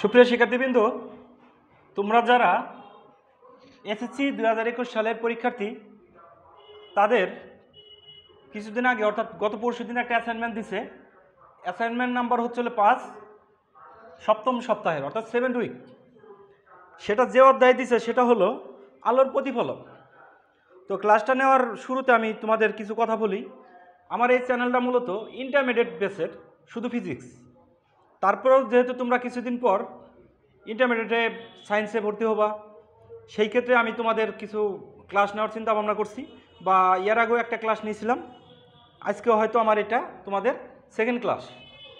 সুপ্রিয় শিক্ষার্থীবৃন্দ, তোমরা যারা এসএসসি 2021 সালের পরীক্ষার্থী, তাদের কিছুদিন আগে অর্থাৎ গত পরশু দিন একটা অ্যাসাইনমেন্ট দিছে। অ্যাসাইনমেন্ট নাম্বার হচ্ছে 5, সপ্তম সপ্তাহের অর্থাৎ 7th উইক। সেটা যে অধ্যায় দিছে সেটা হলো আলোর প্রতিফলন। তো ক্লাসটা নেওয়ার শুরুতে আমি তোমাদের কিছু কথা বলি। আমার এই চ্যানেলটা মূলত ইন্টারমিডিয়েট বেসের, শুধু ফিজিক্স। তারপরেও যেহেতু তোমরা কিছুদিন পর ইন্টারমিডিয়েটে সায়েন্সে ভর্তি হবা, সেই ক্ষেত্রে আমি তোমাদের কিছু ক্লাস নেওয়ার চিন্তা ভাবনা করছি, বা এর আগেও একটা ক্লাস নিয়েছিলাম। আজকেও হয়তো আমার এটা তোমাদের সেকেন্ড ক্লাস,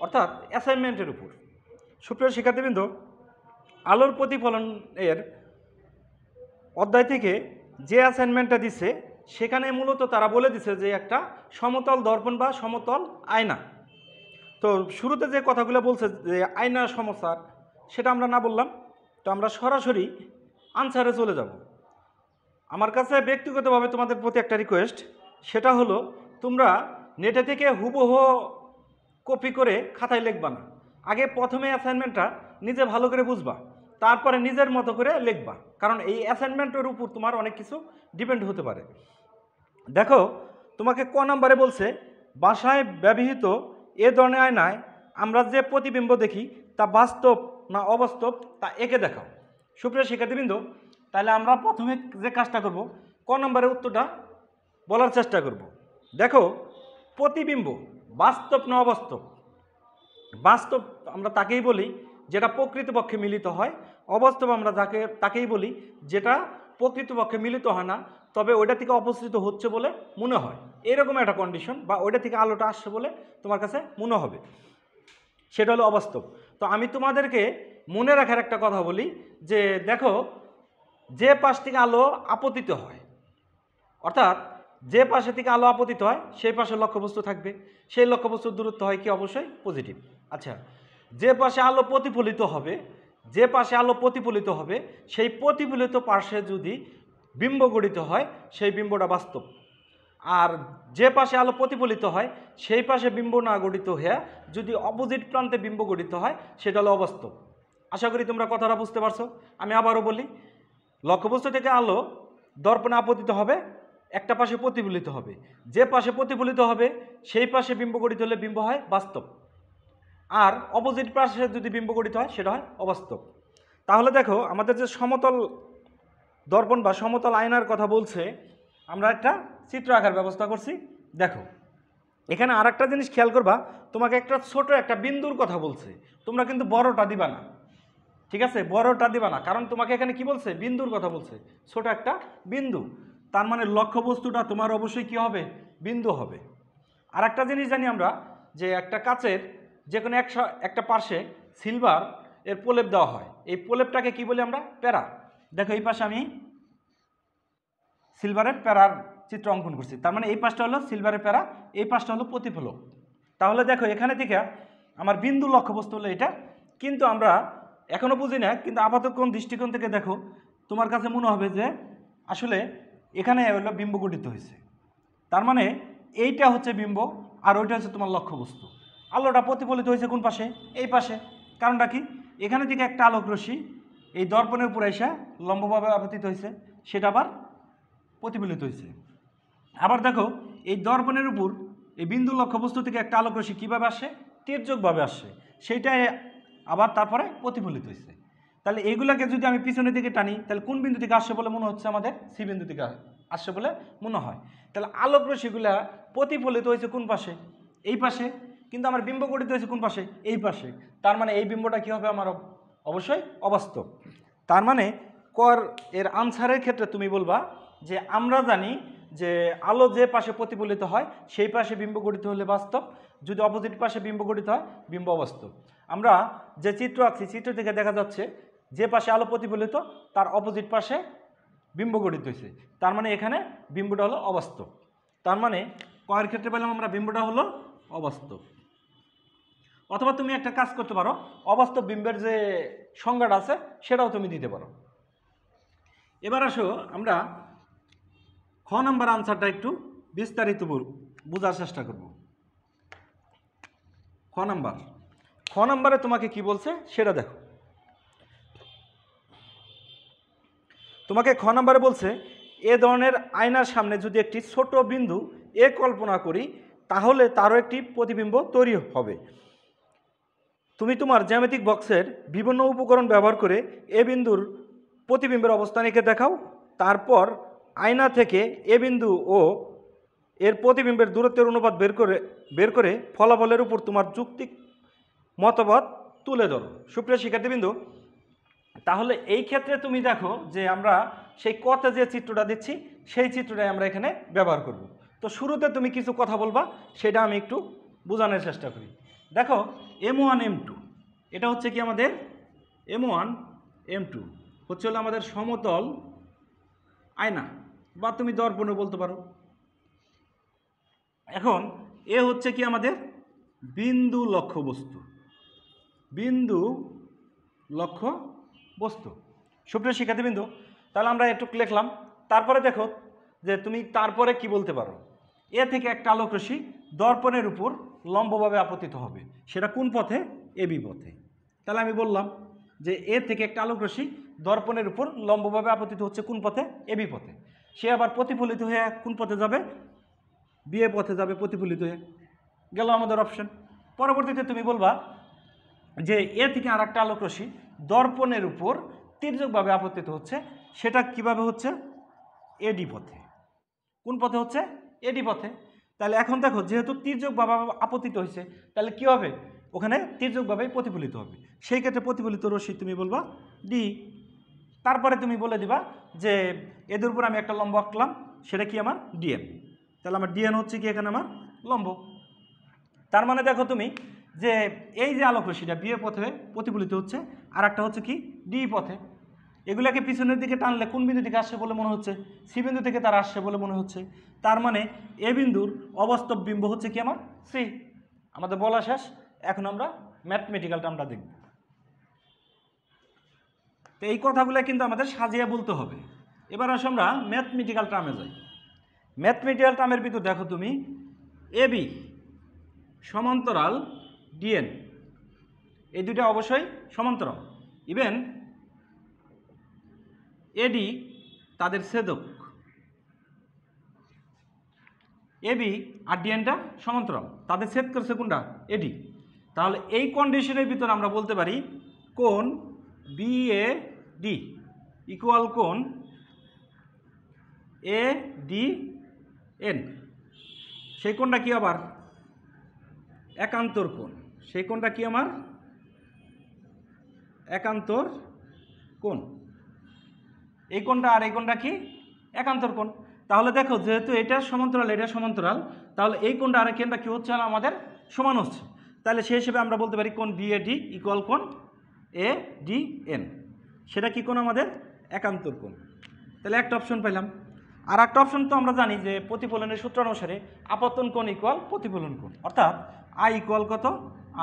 অর্থাৎ অ্যাসাইনমেন্টের উপর। সুপ্রিয় শিক্ষার্থীবৃন্দ, আলোর প্রতিফলন এর অধ্যায় থেকে যে অ্যাসাইনমেন্টটা দিছে সেখানে মূলত তারা বলে দিছে যে একটা সমতল দর্পণ বা সমতল আয়না। তো শুরুতে যে কথাগুলো বলছে যে আয়না সমস্যার, সেটা আমরা না বললাম। তো আমরা সরাসরি আনসারে চলে যাব। আমার কাছে ব্যক্তিগতভাবে তোমাদের প্রতি একটা রিকোয়েস্ট, সেটা হলো তোমরা নেটে থেকে হুবহু কপি করে খাতায় লিখবা না। আগে প্রথমে অ্যাসাইনমেন্টটা নিজে ভালো করে বুঝবা, তারপরে নিজের মতো করে লিখবা, কারণ এই অ্যাসাইনমেন্টের উপর তোমার অনেক কিছু ডিপেন্ড হতে পারে। দেখো, তোমাকে ক নাম্বারে বলছে, বাসায় ব্যবহৃত এ ধরনের আয়নায় আমরা যে প্রতিবিম্ব দেখি তা বাস্তব না অবাস্তব তা এঁকে দেখাও। সুপ্রিয় শিক্ষার্থীবৃন্দ, তাহলে আমরা প্রথমে যে কাজটা করব, ক নম্বরের উত্তরটা বলার চেষ্টা করব। দেখো, প্রতিবিম্ব বাস্তব না অবাস্তব? বাস্তব আমরা তাকেই বলি যেটা প্রকৃতপক্ষে মিলিত হয়। অবাস্তব আমরা তাকেই বলি যেটা প্রকৃতপক্ষে মিলিত হয় না, তবে ওইটা থেকে অপসৃত হচ্ছে বলে মনে হয়। এরকম একটা কন্ডিশন, বা ওইটা থেকে আলোটা আসছে বলে তোমার কাছে মনে হবে, সেটা হলো অবাস্তব। তো আমি তোমাদেরকে মনে রাখার একটা কথা বলি যে দেখো, যে পাশ থেকে আলো আপতিত হয়, অর্থাৎ যে পাশে থেকে আলো আপতিত হয় সেই পাশে লক্ষ্যবস্তু থাকবে, সেই লক্ষ্যবস্তুর দূরত্ব হয় কি অবশ্যই পজিটিভ। আচ্ছা, যে পাশে আলো প্রতিফলিত হবে, সেই প্রতিফলিত পাশে যদি বিম্ব গঠিত হয় সেই বিম্বটা বাস্তব। আর যে পাশে আলো প্রতিফলিত হয় সেই পাশে বিম্ব না গঠিত হয়ে যদি অপোজিট প্রান্তে বিম্ব গঠিত হয় সেটা হলো অবাস্তব। আশা করি তোমরা কথাটা বুঝতে পারছো। আমি আবারও বলি, লক্ষ্যবস্তু থেকে আলো দর্পণে আপতিত হবে, একটা পাশে প্রতিফলিত হবে, যে পাশে প্রতিফলিত হবে সেই পাশে বিম্ব গঠিত হলে বিম্ব হয় বাস্তব, আর অপোজিট পাশে যদি বিম্ব গঠিত হয় সেটা হয় অবাস্তব। তাহলে দেখো, আমাদের যে সমতল দর্পণ বা সমতল আয়নার কথা বলছে, আমরা একটা চিত্র আঁকার ব্যবস্থা করছি। দেখো, এখানে আর একটা জিনিস খেয়াল করবা, তোমাকে একটা ছোট একটা বিন্দুর কথা বলছে, তোমরা কিন্তু বড়টা দিবা না, ঠিক আছে? বড়টা দিবা না, কারণ তোমাকে এখানে কি বলছে, বিন্দুর কথা বলছে, ছোট একটা বিন্দু। তার মানে লক্ষ্যবস্তুটা তোমার অবশ্যই কি হবে, বিন্দু হবে। আর একটা জিনিস জানি আমরা, যে একটা কাচের যে কোনো একটা পাশে সিলভার এর প্রলেপ দেওয়া হয়, এই প্রলেপটাকে কি বলি আমরা, প্যারা। দেখো, এই পাশে আমি সিলভারের প্যারার চিত্র অঙ্কন করছি, তার মানে এই পাশটা হলো সিলভারের প্যারা, এই পাশটা হলো প্রতিফলক। তাহলে দেখো, এখানে থেকে আমার বিন্দু লক্ষ্যবস্তু হলো এটা, কিন্তু আমরা এখনও বুঝি না, কিন্তু আপাতত কোন দৃষ্টিকোণ থেকে দেখো তোমার কাছে মনে হবে যে আসলে এখানে হলো বিম্ব গঠিত হয়েছে। তার মানে এইটা হচ্ছে বিম্ব আর ওইটা হচ্ছে তোমার লক্ষ্যবস্তু। আলোটা প্রতিফলিত হয়েছে কোন পাশে, এই পাশে। কারণটা কি, এখানে থেকে একটা আলোক রশ্মি এই দর্পণের উপর এসে লম্বভাবে আপতিত হয়েছে, সেটা আবার প্রতিফলিত হয়েছে। আবার দেখো, এই দর্পণের উপর এই বিন্দু লক্ষ্যবস্তু থেকে একটা আলোক রশ্মি কীভাবে আসে, তির্যকভাবে আসে, সেইটাই আবার তারপরে প্রতিফলিত হয়েছে। তাহলে এইগুলাকে যদি আমি পিছনের দিকে টানি, তাহলে কোন বিন্দু থেকে আসছে বলে মনে হচ্ছে, আমাদের সি বিন্দু থেকে আসছে বলে মনে হয়। তাহলে আলোক রশ্মিগুলা প্রতিফলিত হয়েছে কোন পাশে, এই পাশে, কিন্তু আমার বিম্ব গঠিত হয়েছে কোন পাশে, এই পাশে। তার মানে এই বিম্বটা কী হবে, আমার অবশ্যই অবাস্তব। তার মানে কর এর আনসারের ক্ষেত্রে তুমি বলবা যে আমরা জানি যে আলো যে পাশে প্রতিফলিত হয় সেই পাশে বিম্ব গঠিত হলে বাস্তব, যদি অপোজিট পাশে বিম্ব গঠিত হয় বিম্ব অবাস্তব। আমরা যে চিত্র আঁকছি, চিত্র থেকে দেখা যাচ্ছে যে পাশে আলো প্রতিফলিত তার অপোজিট পাশে বিম্ব গঠিত হয়েছে, তার মানে এখানে বিম্বটা হলো অবাস্তব। তার মানে কয়ের ক্ষেত্রে পেলাম আমরা বিম্বটা হলো অবাস্তব। অথবা তুমি একটা কাজ করতে পারো, অবাস্তব বিম্বের যে সংজ্ঞাটা আছে সেটাও তুমি দিতে পারো। এবার আসো, আমরা খ নাম্বার আনসারটা একটু বিস্তারিত বোঝার চেষ্টা করব। খ নাম্বারে তোমাকে কি বলছে সেটা দেখো। তোমাকে খ নাম্বারে বলছে এ ধরনের আয়নার সামনে যদি একটি ছোট বিন্দু এ কল্পনা করি তাহলে তারও একটি প্রতিবিম্ব তৈরি হবে। তুমি তোমার জ্যামিতিক বক্সের বিভিন্ন উপকরণ ব্যবহার করে এ বিন্দুর প্রতিবিম্বের অবস্থান এঁকে দেখাও। তারপর আয়না থেকে এ বিন্দু ও এর প্রতিবিম্বের দূরত্বের অনুপাত বের করে ফলাফলের উপর তোমার যৌক্তিক মতবাদ তুলে ধরো। সুপ্রিয় শিক্ষার্থীবৃন্দ, তাহলে এই ক্ষেত্রে তুমি দেখো যে আমরা সেই কতে যে চিত্রটা দিচ্ছি সেই চিত্রটাই আমরা এখানে ব্যবহার করব। তো শুরুতে তুমি কিছু কথা বলবা, সেটা আমি একটু বোঝানোর চেষ্টা করি। দেখো M1 M2 এটা হচ্ছে কি আমাদের M1 M2 হচ্ছে হলো আমাদের সমতল আয়না বা তুমি দর্পণও বলতে পারো। এখন এ হচ্ছে কি আমাদের বিন্দু লক্ষ্য বস্তু, বিন্দু লক্ষ্য বস্তু। সুপ্রিয় শিক্ষার্থীবৃন্দ, তাহলে আমরা একটু লিখলাম। তারপরে দেখো যে তুমি তারপরে কি বলতে পারো, এ থেকে একটা আলোক রশ্মি দর্পণের উপর লম্বভাবে আপতিত হবে, সেটা কোন পথে? এবি পথে। তাহলে আমি বললাম যে এ থেকে একটা আলোক রশ্মি দর্পণের উপর লম্বভাবে আপতিত হচ্ছে কোন পথে? এবি পথে। সে আবার প্রতিফলিত হয়ে কোন পথে যাবে? বিএ পথে যাবে প্রতিফলিত হয়ে। গেল আমাদের অপশন। পরবর্তীতে তুমি বলবা যে এ থেকে আর একটা আলোক রশ্মি দর্পণের উপর তির্যকভাবে আপতিত হচ্ছে, সেটা কিভাবে হচ্ছে? এডি পথে। কোন পথে হচ্ছে? এডি পথে। তাহলে এখন দেখো যেহেতু তির্যকভাবে আপতিত হয়েছে তাহলে কি হবে? ওখানে তির্যকভাবেই প্রতিফলিত হবে, সেই ক্ষেত্রে প্রতিফলিত রশ্মি তুমি বলবা ডি। তারপরে তুমি বলে দিবা যে এদের উপর আমি একটা লম্ব আঁকলাম, সেটা কি আমার? ডিএন। তাহলে আমার ডিএন হচ্ছে কি এখানে আমার লম্ব। তার মানে দেখো তুমি যে এই যে আলোক রশ্মিটা বিএ পথে প্রতিফলিত হচ্ছে, আর একটা হচ্ছে কি ডি পথে। এগুলাকে পিছনের দিকে টানলে কোন বিন্দু থেকে আসছে বলে মনে হচ্ছে? সি বিন্দু থেকে তার আসছে বলে মনে হচ্ছে। তার মানে এ বিন্দুর অবাস্তব বিম্ব হচ্ছে কি আমার? সি। আমাদের বলা শেষ। এখন আমরা ম্যাথমেটিক্যাল টার্মটা দেখব। তো এই কথাগুলো কিন্তু আমাদের সাজিয়ে বলতে হবে। এবার আসো আমরা ম্যাথমেটিক্যাল টার্মে যাই। ম্যাথমেটিক্যাল টার্মের ভিতর দেখো তুমি এবি সমান্তরাল ডিএন, এই দুইটা অবশ্যই সমান্তরাল। ইভেন এডি তাদের ছেদক, এবি আর ডিএনটা সমান্তরাল, তাদের ছেদ করছে কোনটা? এডি। তাহলে এই কন্ডিশনের ভিতর আমরা বলতে পারি কোণ বিএডি ইকুয়াল কোণ এডিএন। সেই কোণটা কি আবার? একান্তর কোণ। সেই কোণটা কি আমার? একান্তর কোণ। এই কোণটা আর এই কোণটা কি? একান্তর কোণ। তাহলে দেখো যেহেতু এটা সমান্তরাল এটা সমান্তরাল, তাহলে এই কোণটা আর এই কোণটা কি হচ্ছে? আমাদের সমান হচ্ছে। তাহলে সেই হিসেবে আমরা বলতে পারি কোণ বিএডি ইকুয়াল কোণ এডিএন। সেটা কি কোণ? আমাদের একান্তর কোণ। তাহলে একটা অপশন পেলাম। আর একটা অপশন তো আমরা জানি যে প্রতিফলনের সূত্র অনুসারে আপতন কোণ ইকুয়াল প্রতিফলন কোণ, অর্থাৎ আই ইকুয়াল কত?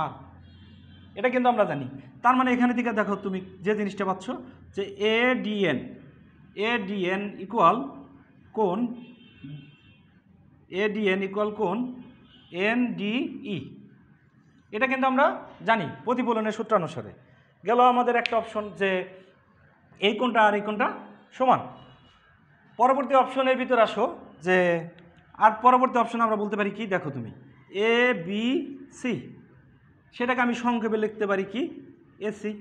আর। এটা কিন্তু আমরা জানি। তার মানে এখানে থেকে দেখো তুমি যে জিনিসটা পাচ্ছ যে এডিএন ইকুয়াল কোণ এনডিই। এটা কিন্তু আমরা জানি প্রতিফলনের সূত্র অনুসারে। গেল আমাদের একটা অপশন যে এই কোণটা আর এই কোণটা সমান। পরবর্তী অপশনের ভিতর আসো যে আর পরবর্তী অপশন আমরা বলতে পারি কি? দেখো তুমি এ বি সি, সেটাকে আমি সংক্ষেপে লিখতে পারি কি? এসি।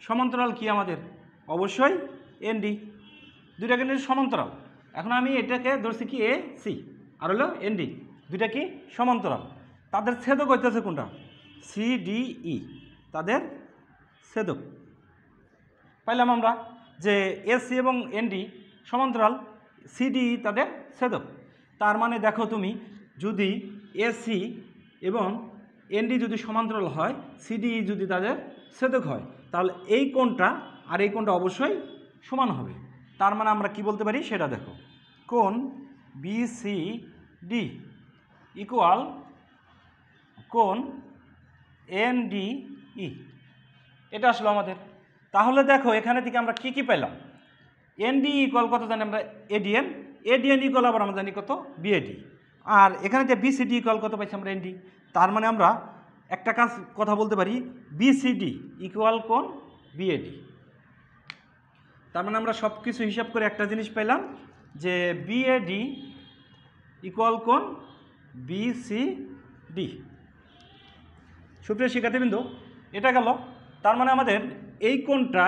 সমান্তরাল কি আমাদের? অবশ্যই এনডি। দুইটা কিন্তু সমান্তরাল। এখন আমি এটাকে ধরছি কি? এ সি আর হলো এনডি, দুইটা কি? সমান্তরাল। তাদের ছেদক হইতেছে কোনটা? সিডিই, তাদের ছেদক। পাইলাম আমরা যে এসি এবং এনডি সমান্তরাল, সিডিই তাদের ছেদক। তার মানে দেখো তুমি যদি এসি এবং এনডি যদি সমান্তরাল হয়, সিডিই যদি তাদের ছেদক হয়, তাহলে এই কোণটা আর এই কোণটা অবশ্যই সমান হবে। তার মানে আমরা কি বলতে পারি সেটা দেখো, কোণ বিসিডি ইকুয়াল কোণ এনডিই। এটা আসলো আমাদের। তাহলে দেখো এখানে থেকে আমরা কি কি পেলাম? এনডি ইকুয়াল কত জানি আমরা? এডিএন। এডিএন ইকুয়াল আবার আমরা জানি কত? বিএডি। আর এখানে যে বিসিডি ইকুয়াল কত পাইছি আমরা? এনডি। তার মানে আমরা একটা কথা বলতে পারি বিসিডি ইকুয়াল কোণ বিএডি। তার মানে আমরা সব কিছু হিসাব করে একটা জিনিস পেলাম যে বিএডি ইকুয়াল কোণ বিসিডি। সুপ্রিয় শিক্ষার্থীবৃন্দ, এটা গেল। তার মানে আমাদের এই কোণটা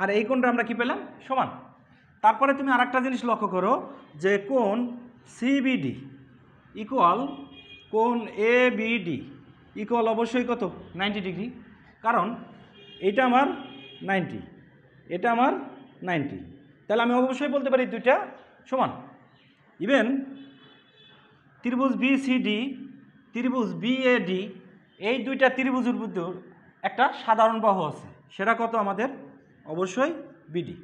আর এই কোণটা আমরা কি পেলাম? সমান। তারপরে তুমি আরেকটা জিনিস লক্ষ্য করো যে কোণ সিবিডি ইকুয়াল কোণ এবিডি ইকুয়াল অবশ্যই কত? 90 ডিগ্রি। কারণ এটা আমার 90, এটা আমার 90, তাহলে আমি অবশ্যই বলতে পারি দুইটা সমান। ইভেন ত্রিভুজ বিসিডি, ত্রিভুজ বিএডি, এই দুইটা ত্রিভুজের মধ্যে একটা সাধারণ বাহু আছে, সেটা কত আমাদের? অবশ্যই বিডি।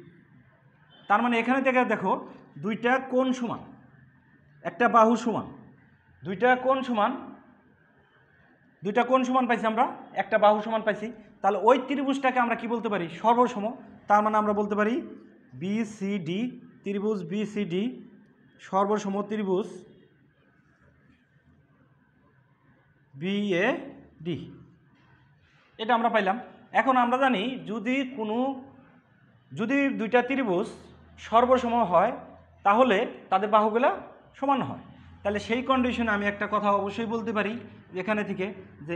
তার মানে এখানে থেকে দেখো দুইটা কোণ সমান, একটা বাহু সমান, দুইটা কোণ সমান, দুইটা কোণ সমান পাইছি আমরা, একটা বাহু সমান পাইছি। তাহলে ওই ত্রিভুজটাকে আমরা কি বলতে পারি? সর্বসম। তার মানে আমরা বলতে পারি বিসিডি, ত্রিভুজ বিসিডি সর্বসম ত্রিভুজ বিএডি। এটা আমরা পাইলাম। এখন আমরা জানি যদি দুইটা ত্রিভুজ সর্বসম হয় তাহলে তাদের বাহুগুলা সমান হয়। তাহলে সেই কন্ডিশনে আমি একটা কথা অবশ্যই বলতে পারি এখানে থেকে যে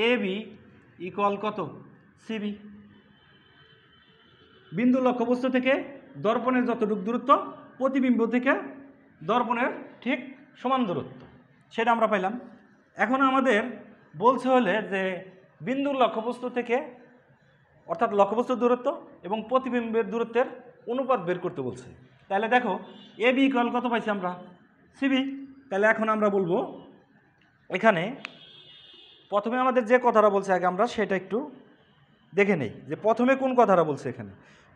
এ বি ইকুয়াল কত? সিবি। বিন্দু লক্ষ্যবস্তু থেকে দর্পণের যতটুকু দূরত্ব, প্রতিবিম্ব থেকে দর্পণের ঠিক সমান দূরত্ব, সেটা আমরা পাইলাম। এখন আমাদের বলছে হলে যে বিন্দুর লক্ষ্যবস্তু থেকে, অর্থাৎ লক্ষ্যবস্তুর দূরত্ব এবং প্রতিবিম্বের দূরত্বের অনুপাত বের করতে বলছে। তাহলে দেখো এ বি ইকুয়াল কত পাইছি আমরা? সিবি। তাহলে এখন আমরা বলবো এখানে প্রথমে আমাদের যে কথাটা বলছে আগে আমরা সেটা একটু দেখে নেই যে প্রথমে কোন কথাটা বলছে। এখানে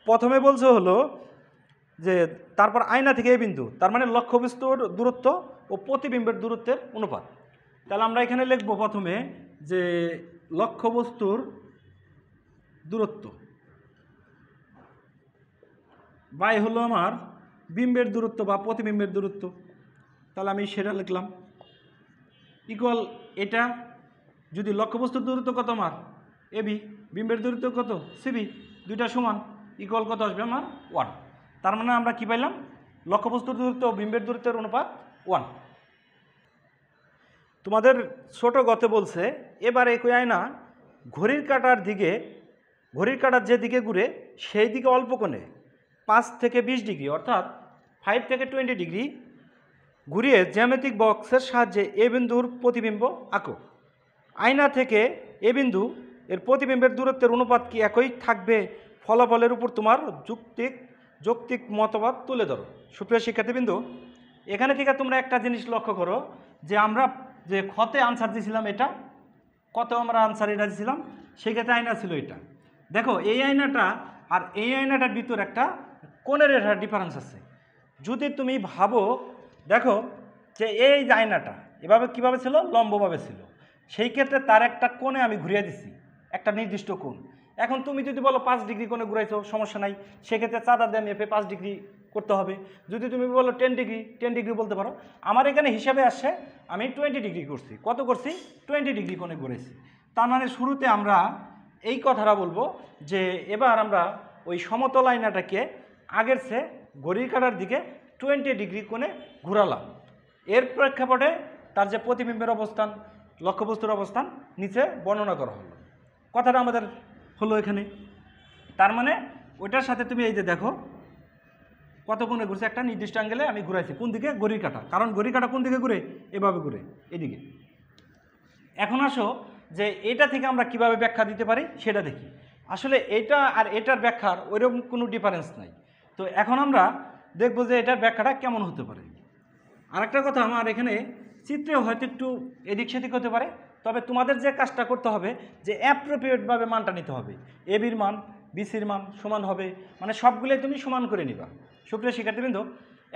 প্রথমে বলছে হলো যে তারপর আয়না থেকে এই বিন্দু, তার মানে লক্ষ্যবস্তুর দূরত্ব ও প্রতিবিম্বের দূরত্বের অনুপাত। তাহলে আমরা এখানে লিখব প্রথমে যে লক্ষ্যবস্তুর দূরত্ব বাই হলো আমার বিম্বের দূরত্ব বা প্রতিবিম্বের দূরত্ব। তাহলে আমি সেটা লিখলাম ইকুয়াল এটা, যদি লক্ষ্যবস্তুর দূরত্ব কত আমার? এবি, বিম্বের দূরত্ব কত? সিবি, দুইটা সমান, ইকুয়াল কত আসবে আমার? 1। তার মানে আমরা কি পাইলাম? লক্ষ্যবস্তুর দূরত্ব ও বিম্বের দূরত্বের অনুপাত 1। তোমাদের ছোট গতে বলছে এবার একই আয়না ঘড়ির কাঁটার যে দিকে ঘুরে সেই দিকে অল্প কোণে 5 থেকে 20 ডিগ্রি অর্থাৎ 5 থেকে 20 ডিগ্রি ঘুরিয়ে জ্যামিতিক বক্সের সাহায্যে এ বিন্দুর প্রতিবিম্ব আঁকো। আয়না থেকে এ বিন্দু এর প্রতিবিম্বের দূরত্বের অনুপাত কি একই থাকবে? ফলাফলের উপর তোমার যৌক্তিক মতবাদ তুলে ধরো। সুপ্রিয় শিক্ষার্থীবৃন্দ, এখানে থেকে তোমরা একটা জিনিস লক্ষ্য করো যে আমরা যে খতে আনসার দিয়েছিলাম, এটা কত আমরা আনসার এটা দিয়েছিলাম, সেক্ষেত্রে আয়না ছিল এটা। দেখো এই আয়নাটা আর এই আয়নাটার ভিতর একটা কোণের একটা ডিফারেন্স আছে। যদি তুমি ভাবো, দেখো যে এই যে আয়নাটা এভাবে কীভাবে ছিল? লম্বভাবে ছিল। সেই ক্ষেত্রে তার একটা কোণে আমি ঘুরিয়ে দিছি, একটা নির্দিষ্ট কোণ। এখন তুমি যদি বলো 5 ডিগ্রি কোণে ঘুরাইছো, সমস্যা নাই, সেক্ষেত্রে চাঁদা দিয়ে মেপে 5 ডিগ্রি করতে হবে। যদি তুমি বলো 10 ডিগ্রি বলতে পারো। আমার এখানে হিসাবে আসছে আমি 20 ডিগ্রি করছি। কত করছি? 20 ডিগ্রি কোণে ঘুরেছি। তার মানে শুরুতে আমরা এই কথাটা বলবো যে এবার আমরা ওই সমতল আয়নাটাকে আগের চেয়ে ঘড়ির কাঁটার দিকে 20 ডিগ্রি কোণে ঘুরালাম। এর প্রেক্ষাপটে তার যে প্রতিবিম্বের অবস্থান, লক্ষ্যবস্তুর অবস্থান নিচে বর্ণনা করা হলো। কথাটা আমাদের হলো এখানে। তার মানে ওইটার সাথে তুমি এই যে দেখো কত কোণে ঘুরছে, একটা নির্দিষ্ট অ্যাঙ্গেলে আমি ঘুরাইছি। কোন দিকে? ঘড়ির কাঁটা। কারণ ঘড়ির কাঁটা কোন দিকে ঘুরে? এভাবে ঘুরে, এদিকে। এখন আসো যে এটা থেকে আমরা কিভাবে ব্যাখ্যা দিতে পারি সেটা দেখি। আসলে এটা আর এটার ব্যাখ্যার ওইরকম কোনো ডিফারেন্স নাই। তো এখন আমরা দেখব যে এটার ব্যাখ্যাটা কেমন হতে পারে। আরেকটা কথা, আমার এখানে চিত্রেও হয়তো একটু এদিক সেদিক হতে পারে, তবে তোমাদের যে কাজটা করতে হবে যে অ্যাপ্রোপ্রিয়েটভাবে মানটা নিতে হবে। এবির মান বিসির মান সমান হবে, মানে সবগুলোই তুমি সমান করে নিবা। সুপ্রিয় শিক্ষার্থীবৃন্দ,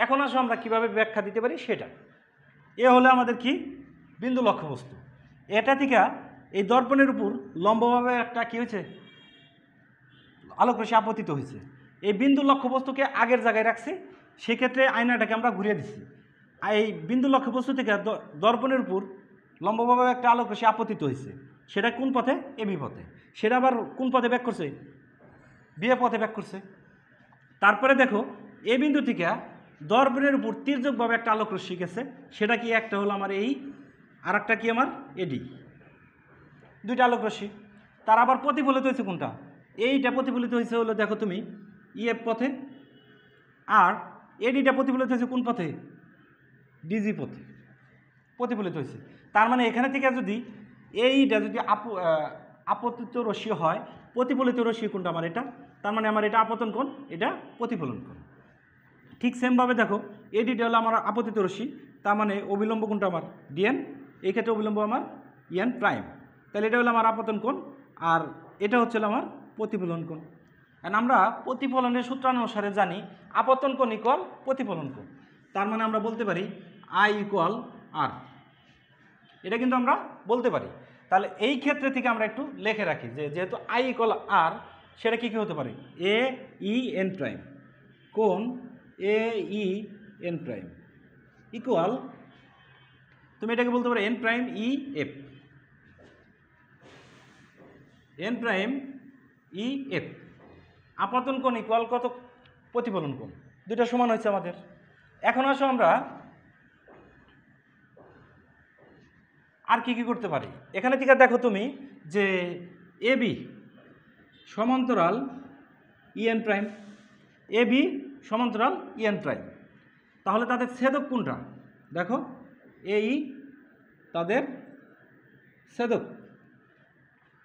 এখন আসো আমরা কীভাবে ব্যাখ্যা দিতে পারি সেটা। এ হলো আমাদের কি? বিন্দু লক্ষ্যবস্তু। এটা থেকে এই দর্পণের উপর লম্বভাবে একটা কী হয়েছে? আলোকরশ্মি আপতিত হয়েছে। এই বিন্দু লক্ষ্যবস্তুকে আগের জায়গায় রাখছি, সেক্ষেত্রে আয়নাটাকে আমরা ঘুরিয়ে দিচ্ছি। এই বিন্দু লক্ষ্যবস্তু থেকে দর্পণের উপর লম্বভাবে একটা আলোকরশ্মি আপতিত হয়েছে। সেটা কোন পথে? এবি পথে। সেটা আবার কোন পথে ব্যাক করছে? বিয়ে পথে ব্যাক করছে। তারপরে দেখো এই বিন্দু থেকে দর্পণের উপর তির্যকভাবে একটা আলোক রশ্মি গেছে, সেটা কি একটা হলো আমার এই, আর একটা কি আমার এডি, দুইটা আলোক রশ্মি। তার আবার প্রতিফলিত হয়েছে কোনটা, এইটা প্রতিফলিত হয়েছে হলো দেখো তুমি ইএফ পথে, আর এডিটা প্রতিফলিত হয়েছে কোন পথে, ডিজি পথে প্রতিফলিত হয়েছে। তার মানে এখানে থেকে যদি এইটা যদি আপতিত রশ্মি হয়, প্রতিফলিত রশ্মি কোনটা আমার এটা, তার মানে আমার এটা আপতন কোণ, এটা প্রতিফলন কোণ। ঠিক সেমভাবে দেখো এডিটা হলো আমার আপতিত রশ্মি, তার মানে অবিলম্ব কোণটা আমার ডিএন, এই ক্ষেত্রে অবিলম্ব আমার ইএন প্রাইম, তাহলে এটা হলো আমার আপতন কোণ, আর এটা হচ্ছে আমার প্রতিফলন কোণ। কারণ আমরা প্রতিফলনের সূত্রানুসারে জানি আপতন কোণ ইকুয়াল প্রতিফলন কোণ, তার মানে আমরা বলতে পারি আই ইকুয়াল আর, এটা কিন্তু আমরা বলতে পারি। তাহলে এই ক্ষেত্রে থেকে আমরা একটু লিখে রাখি যে যেহেতু আই ইকুয়াল আর, সেটা কী কী হতে পারে, এ ই এন প্রাইম কোণ A E N prime equal, তুমি এটাকে বলতে পারো N prime E F, N prime E F. আপতন কোণ ইকুয়াল কত, প্রতিফলন কোণ, দুইটা সমান হয়েছে আমাদের। এখন আসো আমরা আর কি কি করতে পারি। এখানে থেকে দেখো তুমি যে এ বি সমান্তরাল ইএন প্রাইম, এ বি সমান্তরাল ইএন প্রাইম, তাহলে তাদের ছেদক কোনটা, দেখো এই তাদের ছেদক,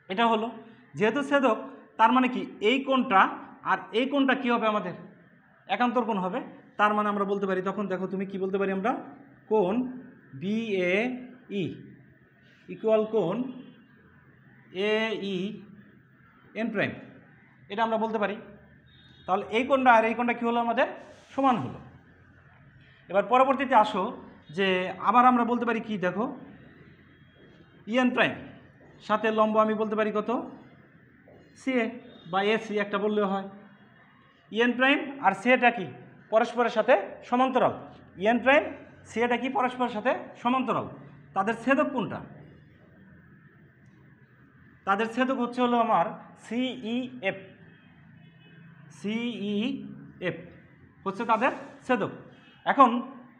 এটা হলো যেহেতু ছেদক, তার মানে কি এই কোণটা আর এই কোণটা কি হবে আমাদের একান্তর কোণ হবে, তার মানে আমরা বলতে পারি তখন দেখো তুমি কি বলতে পারি আমরা, কোণ বি এ ই ইকুয়াল কোণ এ ই এন প্রাইম, এটা আমরা বলতে পারি। তাহলে এই কোণটা আর এই কোণটা কী হলো আমাদের সমান হলো। এবার পরবর্তীতে আসো যে আবার আমরা বলতে পারি কি, দেখো ইএন প্রাইম সাথে লম্ব আমি বলতে পারি কত, সিএ বা এসি একটা বললেও হয়। ইএন প্রাইম আর সিএটা কি পরস্পরের সাথে সমান্তরাল, ইএন প্রাইম সিএটা কি পরস্পরের সাথে সমান্তরাল, তাদের ছেদক কোনটা, তাদের ছেদক হচ্ছে হলো আমার সিইএফ, সিইএফ হচ্ছে তাদের ছেদক। এখন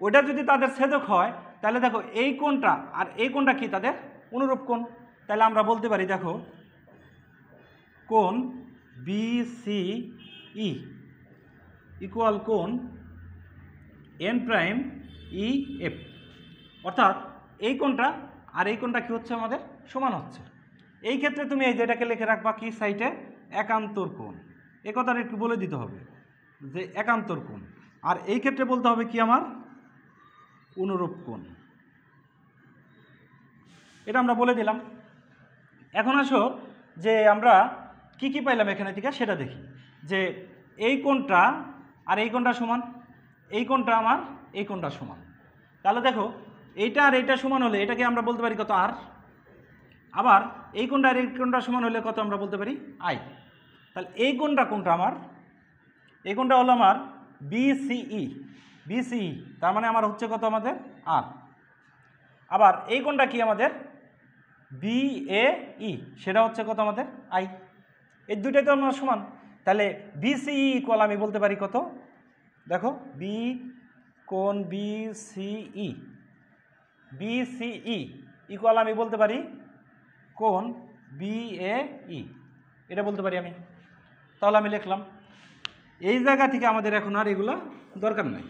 ওইটা যদি তাদের ছেদক হয়, তাহলে দেখো এই কোণটা আর এই কোণটা কি তাদের অনুরূপ কোণ, তাহলে আমরা বলতে পারি দেখো কোণ বিসিই ইকুয়াল কোণ এন প্রাইম ই এফ, অর্থাৎ এই কোণটা আর এই কোণটা কি হচ্ছে আমাদের সমান হচ্ছে। এই ক্ষেত্রে তুমি এই যেটাকে লিখে রাখবা কি সাইটে, একান্তর কোণ, এ কথাটা একটু বলে দিতে হবে যে একান্তর কোণ, আর এই ক্ষেত্রে বলতে হবে কি আমার অনুরূপ কোণ, এটা আমরা বলে দিলাম। এখন আসো যে আমরা কি কি পাইলাম এখানে থেকে সেটা দেখি, যে এই কোণটা আর এই কোণটা সমান, এই কোণটা আমার এই কোণটা সমান, তাহলে দেখো এইটা আর এইটা সমান হলে এটাকে আমরা বলতে পারি কত আর, আবার এই কোণটা আর এই কোণটা সমান হলে কত আমরা বলতে পারি আই। তাহলে এই কোণটা কোনটা আমার, এই কোণটা হলো আমার বিসিই, বিসিই তার মানে আমার হচ্ছে কত আমাদের আর, আবার এই কোণটা কি আমাদের বিএই, সেটা হচ্ছে কত আমাদের আই, এই দুইটাই তো আমার সমান, তাহলে বিসিই ইকুয়াল আমি বলতে পারি কত, দেখো বি কোণ বিসিই, বিসিই ইকুয়াল আমি বলতে পারি কোণ বিএই, এটা বলতে পারি আমি। তাহলে আমি লিখলাম, এই জায়গা থেকে আমাদের এখন আর এগুলো দরকার নাই।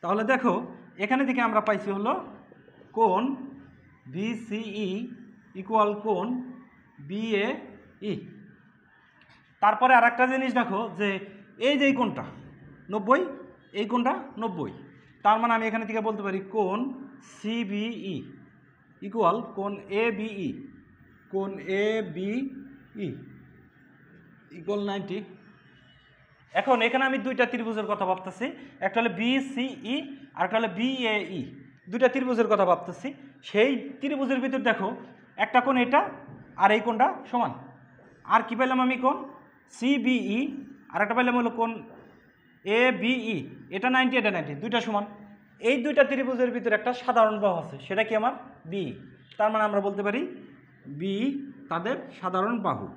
তাহলে দেখো এখানে থেকে আমরা পাইছি হলো কোণ বিসিই ইকুয়াল কোণ বিএই। তারপরে আর একটা জিনিস দেখো যে এই যে কোণটা 90, এই কোণটা 90, তার মানে আমি এখানে থেকে বলতে পারি কোণ সিবিই ইকুয়াল কোণ এবিই, কোণ এবিই ইকুয়াল 90। এখন এখানে আমি দুইটা ত্রিভুজের কথা ভাবতেছি, একটা হলো বিসিই আর একটা হলো বিএই, দুইটা ত্রিভুজের কথা ভাবতেছি। সেই ত্রিভুজের ভিতর দেখো একটা কোণ এটা আর এই কোণটা সমান, আর কি পেলাম আমি কোণ সিবিই, আর একটা পেলাম হলো কোণ এবিই, এটা 90 এটা 90, দুইটা সমান। এই দুইটা ত্রিভুজের ভিতরে একটা সাধারণ বাহু আছে, সেটা কি আমার বি, তার মানে আমরা বলতে পারি বি তাদের সাধারণ বাহু,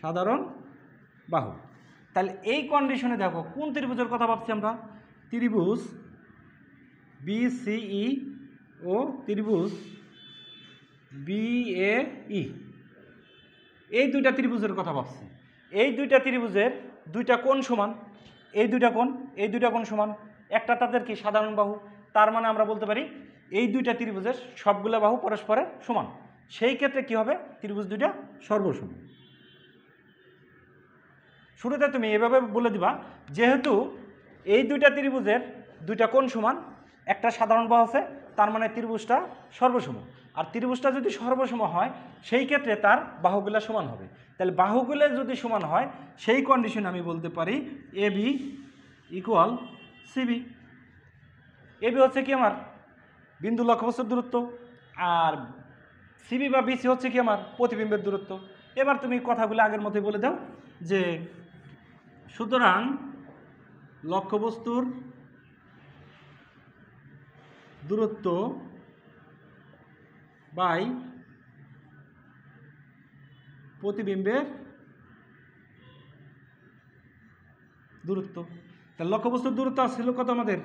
সাধারণ বাহু। তাহলে এই কন্ডিশনে দেখো কোন ত্রিভুজের কথা ভাবছি আমরা? ত্রিভুজ বিসিই ও ত্রিভুজ বিএই, এই দুইটা ত্রিভুজের কথা ভাবছি। এই দুইটা ত্রিভুজের দুইটা কোণ সমান, এই দুইটা কোণ সমান, একটা তাদের কি সাধারণ বাহু। তার মানে আমরা বলতে পারি এই দুইটা ত্রিভুজের সবগুলো বাহু পরস্পরের সমান। সেই ক্ষেত্রে কি হবে? ত্রিভুজ দুইটা সর্বসম। শুরুতে তুমি এভাবে বলে দিবা, যেহেতু এই দুইটা ত্রিভুজের দুইটা কোণ সমান, একটা সাধারণ বাহু আছে, তার মানে ত্রিভুজটা সর্বসম। আর ত্রিভুজটা যদি সর্বসম হয় সেই ক্ষেত্রে তার বাহুগুলা সমান হবে। তাহলে বাহুগুলো যদি সমান হয় সেই কন্ডিশনে আমি বলতে পারি A B equal CB. AB হচ্ছে কি আমার বিন্দু লক্ষ্যবস্তুর দূরত্ব, আর সিবি বা বিসি হচ্ছে কি আমার প্রতিবিম্বের দূরত্ব। এবার তুমি কথাগুলো আগের মতোই বলে দাও যে সুতরাং লক্ষ্যবস্তুর দূরত্ব বাই প্রতিবিম্বের দূরত্ব। তাহলে লক্ষ্যবস্তুর দূরত্ব ছিল কত আমাদের?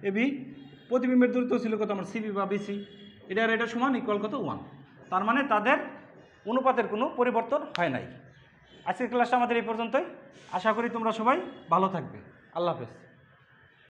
এবি, প্রতিবিম্বের দূরত্ব ছিল কত আমার? সিবি বা বিসি। এটা সমান ইকুয়াল কত? 1। তার মানে তাদের অনুপাতের কোনো পরিবর্তন হয় নাই। আজকের ক্লাসটা আমাদের এই পর্যন্তই। আশা করি তোমরা সবাই ভালো থাকবে। আল্লাহ হাফেজ।